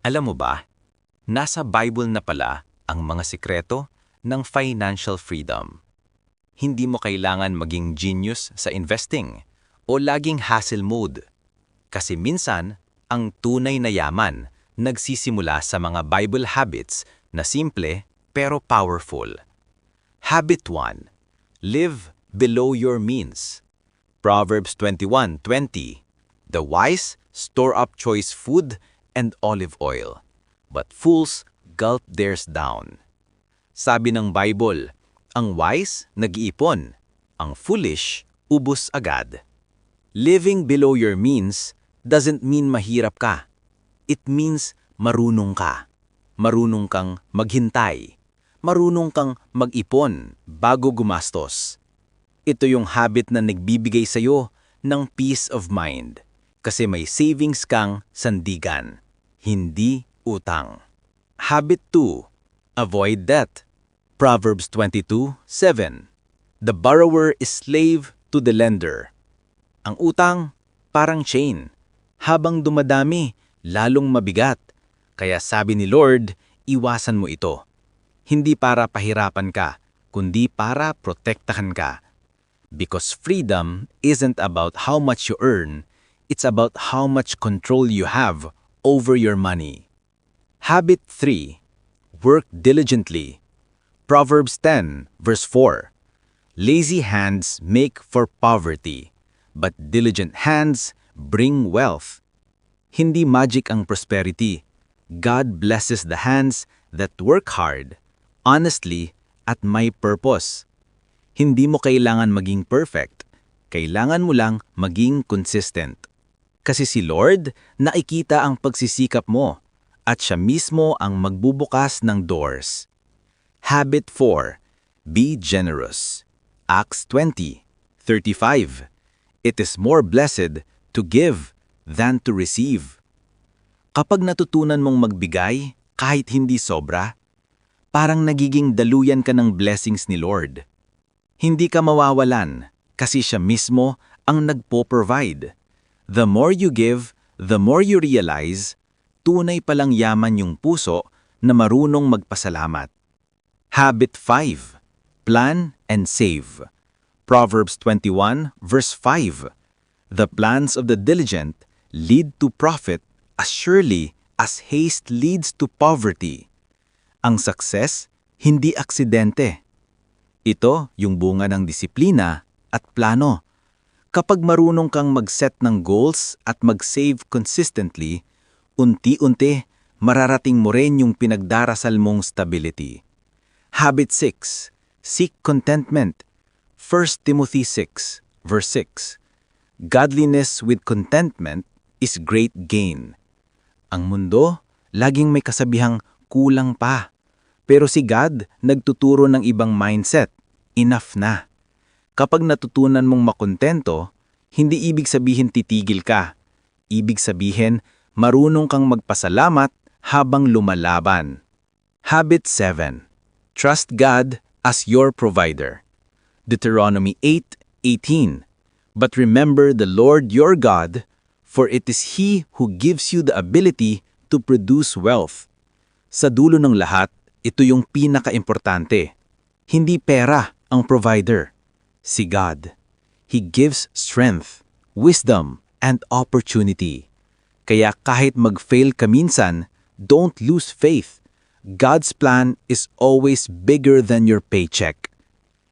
Alam mo ba, nasa Bible na pala ang mga sikreto ng financial freedom. Hindi mo kailangan maging genius sa investing o laging hassle mode. Kasi minsan, ang tunay na yaman nagsisimula sa mga Bible habits na simple pero powerful. Habit 1. Live below your means. Proverbs 21:20. The wise store up choice food and olive oil, but fools gulp theirs down. Sabi ng Bible, ang wise nag-iipon, ang foolish ubos agad. Living below your means doesn't mean mahirap ka. It means marunong ka. Marunong kang maghintay. Marunong kang mag-ipon bago gumastos. Ito yung habit na nagbibigay sa'yo ng peace of mind kasi may savings kang sandigan, hindi utang. Habit 2. Avoid debt. Proverbs 22:7. The borrower is slave to the lender. Ang utang, parang chain. Habang dumadami, lalong mabigat. Kaya sabi ni Lord, iwasan mo ito. Hindi para pahirapan ka, kundi para protektahan ka. Because freedom isn't about how much you earn, it's about how much control you have over your money. Habit 3. Work diligently. Proverbs 10:4. Lazy hands make for poverty, but diligent hands bring wealth. Hindi magic ang prosperity. God blesses the hands that work hard, honestly, at may purpose. Hindi mo kailangan maging perfect. Kailangan mo lang maging consistent. Kasi si Lord, nakikita ang pagsisikap mo, at siya mismo ang magbubukas ng doors. Habit 4. Be generous. Acts 20:35. It is more blessed to give than to receive. Kapag natutunan mong magbigay, kahit hindi sobra, parang nagiging daluyan ka ng blessings ni Lord. Hindi ka mawawalan kasi siya mismo ang nagpo-provide. The more you give, the more you realize, tunay palang yaman yung puso na marunong magpasalamat. Habit 5. Plan and save. Proverbs 21:5. The plans of the diligent lead to profit as surely as haste leads to poverty. Ang success, hindi aksidente. Ito yung bunga ng disiplina at plano. Kapag marunong kang mag-set ng goals at mag-save consistently, unti-unti mararating mo rin yung pinagdarasal mong stability. Habit 6. Seek contentment. 1 Timothy 6:6. Godliness with contentment is great gain. Ang mundo, laging may kasabihang kulang pa. Pero si God nagtuturo ng ibang mindset. Enough na. Kapag natutunan mong makontento, hindi ibig sabihin titigil ka. Ibig sabihin, marunong kang magpasalamat habang lumalaban. Habit 7. Trust God as your provider. Deuteronomy 8:18. But remember the Lord your God, for it is He who gives you the ability to produce wealth. Sa dulo ng lahat, ito yung pinaka-importante. Hindi pera ang provider. Si God. He gives strength, wisdom, and opportunity. Kaya kahit mag-fail ka minsan, don't lose faith. God's plan is always bigger than your paycheck.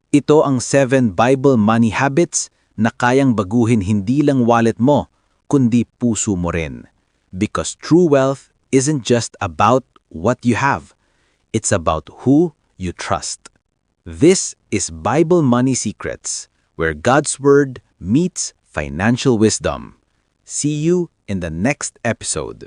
Ito ang 7 Bible money habits na kayang baguhin hindi lang wallet mo, kundi puso mo rin. Because true wealth isn't just about what you have. It's about who you trust. This is Bible Money Secrets, where God's Word meets financial wisdom. See you in the next episode.